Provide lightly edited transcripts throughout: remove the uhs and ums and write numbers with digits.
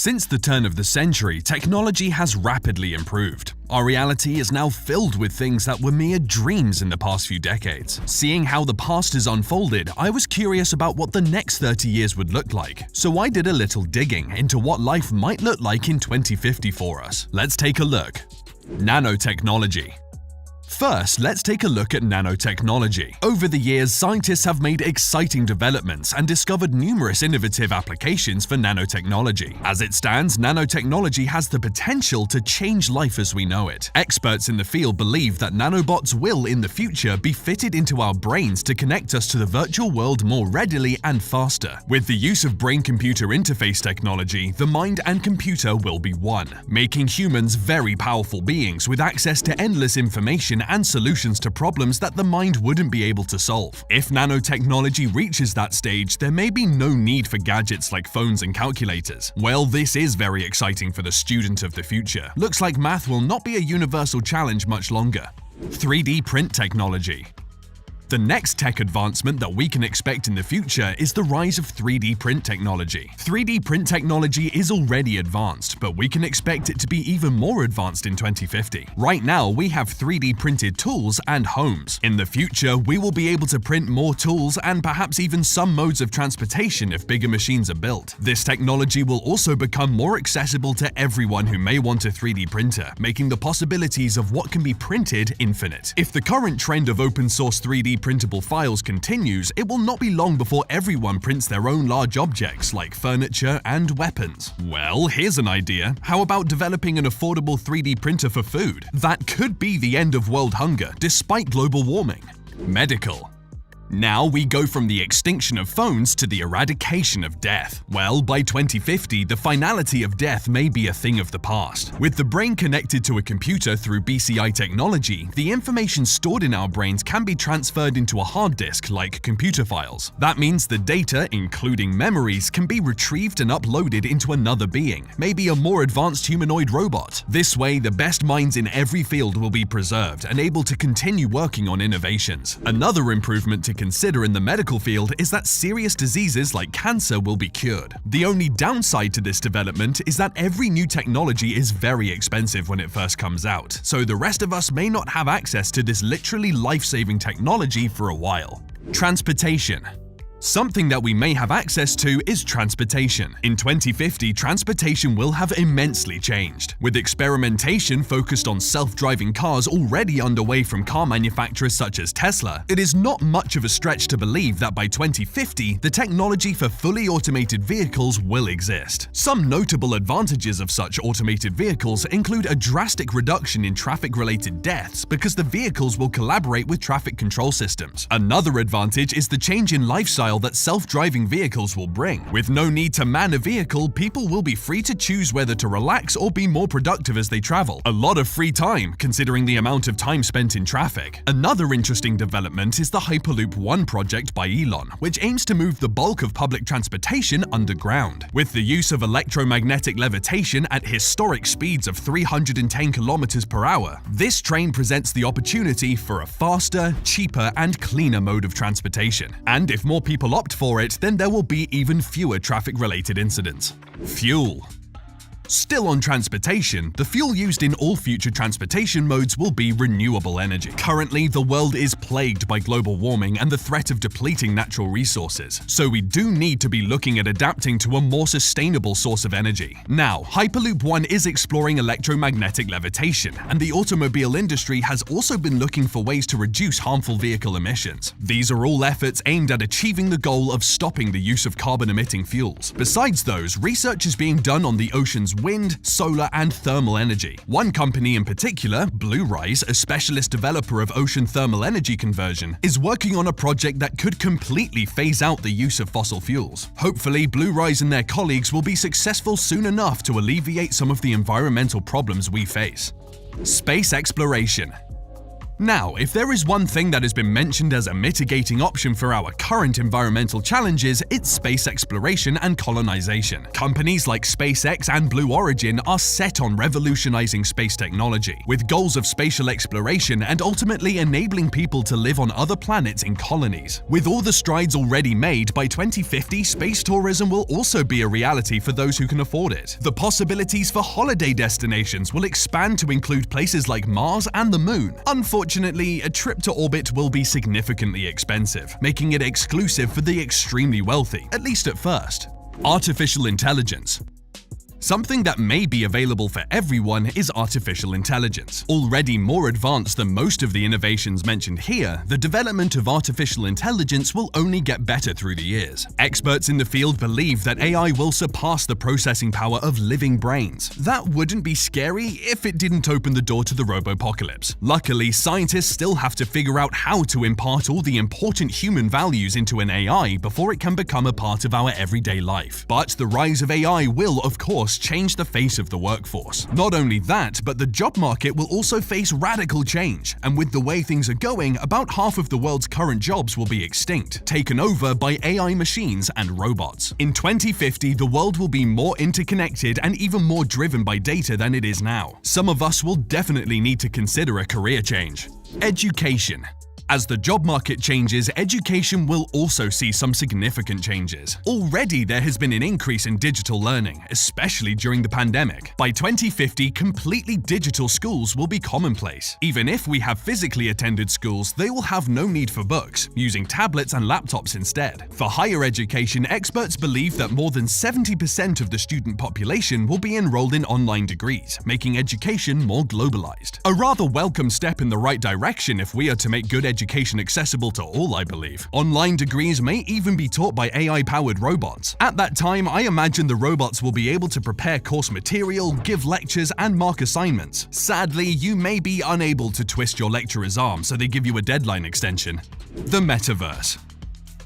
Since the turn of the century, technology has rapidly improved. Our reality is now filled with things that were mere dreams in the past few decades. Seeing how the past has unfolded, I was curious about what the next 30 years would look like. So I did a little digging into what life might look like in 2050 for us. Let's take a look. Nanotechnology. First, let's take a look at nanotechnology. Over the years, scientists have made exciting developments and discovered numerous innovative applications for nanotechnology. As it stands, nanotechnology has the potential to change life as we know it. Experts in the field believe that nanobots will, in the future, be fitted into our brains to connect us to the virtual world more readily and faster. With the use of brain-computer interface technology, the mind and computer will be one, making humans very powerful beings with access to endless information and solutions to problems that the mind wouldn't be able to solve. If nanotechnology reaches that stage, there may be no need for gadgets like phones and calculators. Well, this is very exciting for the student of the future. Looks like math will not be a universal challenge much longer. 3D print technology. The next tech advancement that we can expect in the future is the rise of 3D print technology. 3D print technology is already advanced, but we can expect it to be even more advanced in 2050. Right now, we have 3D printed tools and homes. In the future, we will be able to print more tools and perhaps even some modes of transportation if bigger machines are built. This technology will also become more accessible to everyone who may want a 3D printer, making the possibilities of what can be printed infinite. If the current trend of open source 3D printable files continues, it will not be long before everyone prints their own large objects like furniture and weapons. Well, here's an idea. How about developing an affordable 3D printer for food? That could be the end of world hunger, despite global warming. Medical. Now we go from the extinction of phones to the eradication of death. Well, by 2050, the finality of death may be a thing of the past. With the brain connected to a computer through BCI technology, the information stored in our brains can be transferred into a hard disk like computer files. That means the data, including memories, can be retrieved and uploaded into another being, maybe a more advanced humanoid robot. This way, the best minds in every field will be preserved and able to continue working on innovations. Another improvement to consider in the medical field is that serious diseases like cancer will be cured. The only downside to this development is that every new technology is very expensive when it first comes out, so the rest of us may not have access to this literally life-saving technology for a while. Transportation. Something that we may have access to is transportation. In 2050, transportation will have immensely changed. With experimentation focused on self-driving cars already underway from car manufacturers such as Tesla, it is not much of a stretch to believe that by 2050, the technology for fully automated vehicles will exist. Some notable advantages of such automated vehicles include a drastic reduction in traffic-related deaths because the vehicles will collaborate with traffic control systems. Another advantage is the change in lifestyle that self-driving vehicles will bring. With no need to man a vehicle, people will be free to choose whether to relax or be more productive as they travel. A lot of free time, considering the amount of time spent in traffic. Another interesting development is the Hyperloop One project by Elon, which aims to move the bulk of public transportation underground. With the use of electromagnetic levitation at historic speeds of 310 kilometers per hour, this train presents the opportunity for a faster, cheaper, and cleaner mode of transportation. And if more people opt for it, then there will be even fewer traffic-related incidents. Fuel. Still on transportation, the fuel used in all future transportation modes will be renewable energy. Currently, the world is plagued by global warming and the threat of depleting natural resources, so we do need to be looking at adapting to a more sustainable source of energy. Now, Hyperloop One is exploring electromagnetic levitation, and the automobile industry has also been looking for ways to reduce harmful vehicle emissions. These are all efforts aimed at achieving the goal of stopping the use of carbon-emitting fuels. Besides those, research is being done on the ocean's wind, solar, and thermal energy. One company in particular, Bluerise, a specialist developer of ocean thermal energy conversion, is working on a project that could completely phase out the use of fossil fuels. Hopefully, Bluerise and their colleagues will be successful soon enough to alleviate some of the environmental problems we face. Space exploration. Now, if there is one thing that has been mentioned as a mitigating option for our current environmental challenges, it's space exploration and colonization. Companies like SpaceX and Blue Origin are set on revolutionizing space technology, with goals of spatial exploration and ultimately enabling people to live on other planets in colonies. With all the strides already made, by 2050, space tourism will also be a reality for those who can afford it. The possibilities for holiday destinations will expand to include places like Mars and the Moon. Unfortunately, a trip to orbit will be significantly expensive, making it exclusive for the extremely wealthy, at least at first. Artificial intelligence. Something that may be available for everyone is artificial intelligence. Already more advanced than most of the innovations mentioned here, the development of artificial intelligence will only get better through the years. Experts in the field believe that AI will surpass the processing power of living brains. That wouldn't be scary if it didn't open the door to the robopocalypse. Luckily, scientists still have to figure out how to impart all the important human values into an AI before it can become a part of our everyday life. But the rise of AI will, of course, change the face of the workforce. Not only that, but the job market will also face radical change, and with the way things are going, about half of the world's current jobs will be extinct, taken over by AI machines and robots. In 2050, the world will be more interconnected and even more driven by data than it is now. Some of us will definitely need to consider a career change. Education. As the job market changes, education will also see some significant changes. Already there has been an increase in digital learning, especially during the pandemic. By 2050, completely digital schools will be commonplace. Even if we have physically attended schools, they will have no need for books, using tablets and laptops instead. For higher education, experts believe that more than 70% of the student population will be enrolled in online degrees, making education more globalized. A rather welcome step in the right direction if we are to make good education accessible to all, I believe. Online degrees may even be taught by AI-powered robots. At that time, I imagine the robots will be able to prepare course material, give lectures, and mark assignments. Sadly, you may be unable to twist your lecturer's arm, so they give you a deadline extension. The metaverse.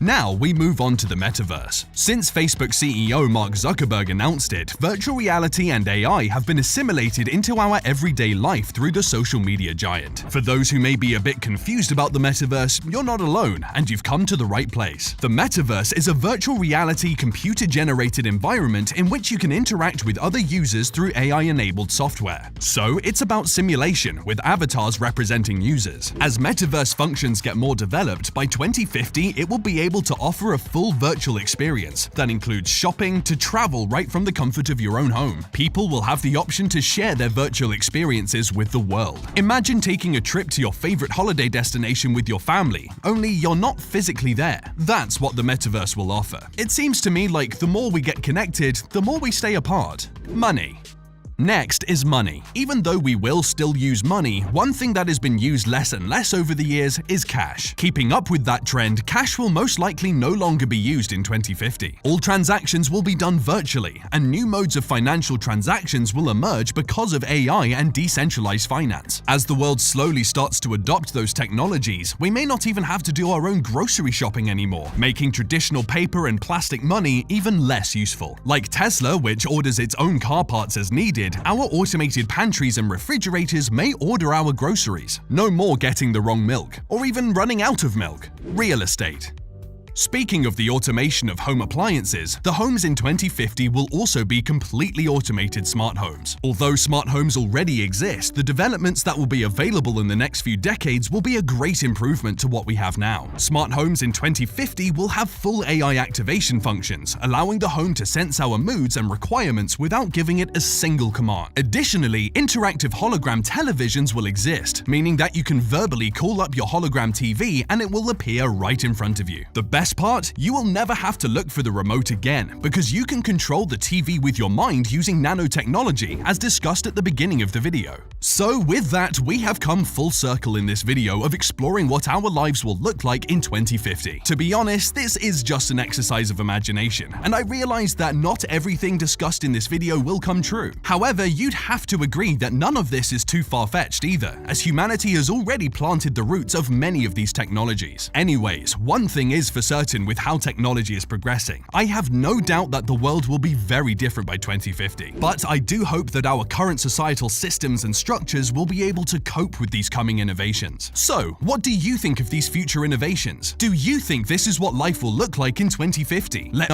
Now we move on to the metaverse. Since Facebook CEO Mark Zuckerberg announced it, virtual reality and AI have been assimilated into our everyday life through the social media giant. For those who may be a bit confused about the metaverse, you're not alone, and you've come to the right place. The metaverse is a virtual reality computer-generated environment in which you can interact with other users through AI-enabled software. So it's about simulation, with avatars representing users. As metaverse functions get more developed, by 2050 it will be able to offer a full virtual experience that includes shopping to travel right from the comfort of your own home. People will have the option to share their virtual experiences with the world. Imagine taking a trip to your favorite holiday destination with your family, only you're not physically there. That's what the metaverse will offer. It seems to me like the more we get connected, the more we stay apart. Money. Next is money. Even though we will still use money, one thing that has been used less and less over the years is cash. Keeping up with that trend, cash will most likely no longer be used in 2050. All transactions will be done virtually, and new modes of financial transactions will emerge because of AI and decentralized finance. As the world slowly starts to adopt those technologies, we may not even have to do our own grocery shopping anymore, making traditional paper and plastic money even less useful. Like Tesla, which orders its own car parts as needed, our automated pantries and refrigerators may order our groceries. No more getting the wrong milk, or even running out of milk. Real estate. Speaking of the automation of home appliances, the homes in 2050 will also be completely automated smart homes. Although smart homes already exist, the developments that will be available in the next few decades will be a great improvement to what we have now. Smart homes in 2050 will have full AI activation functions, allowing the home to sense our moods and requirements without giving it a single command. Additionally, interactive hologram televisions will exist, meaning that you can verbally call up your hologram TV and it will appear right in front of you. The best part, you will never have to look for the remote again, because you can control the TV with your mind using nanotechnology, as discussed at the beginning of the video. So with that, we have come full circle in this video of exploring what our lives will look like in 2050. To be honest, this is just an exercise of imagination, and I realize that not everything discussed in this video will come true. However, you'd have to agree that none of this is too far-fetched either, as humanity has already planted the roots of many of these technologies. Anyways, one thing is for certain, certain with how technology is progressing. I have no doubt that the world will be very different by 2050. But I do hope that our current societal systems and structures will be able to cope with these coming innovations. So, what do you think of these future innovations? Do you think this is what life will look like in 2050? Let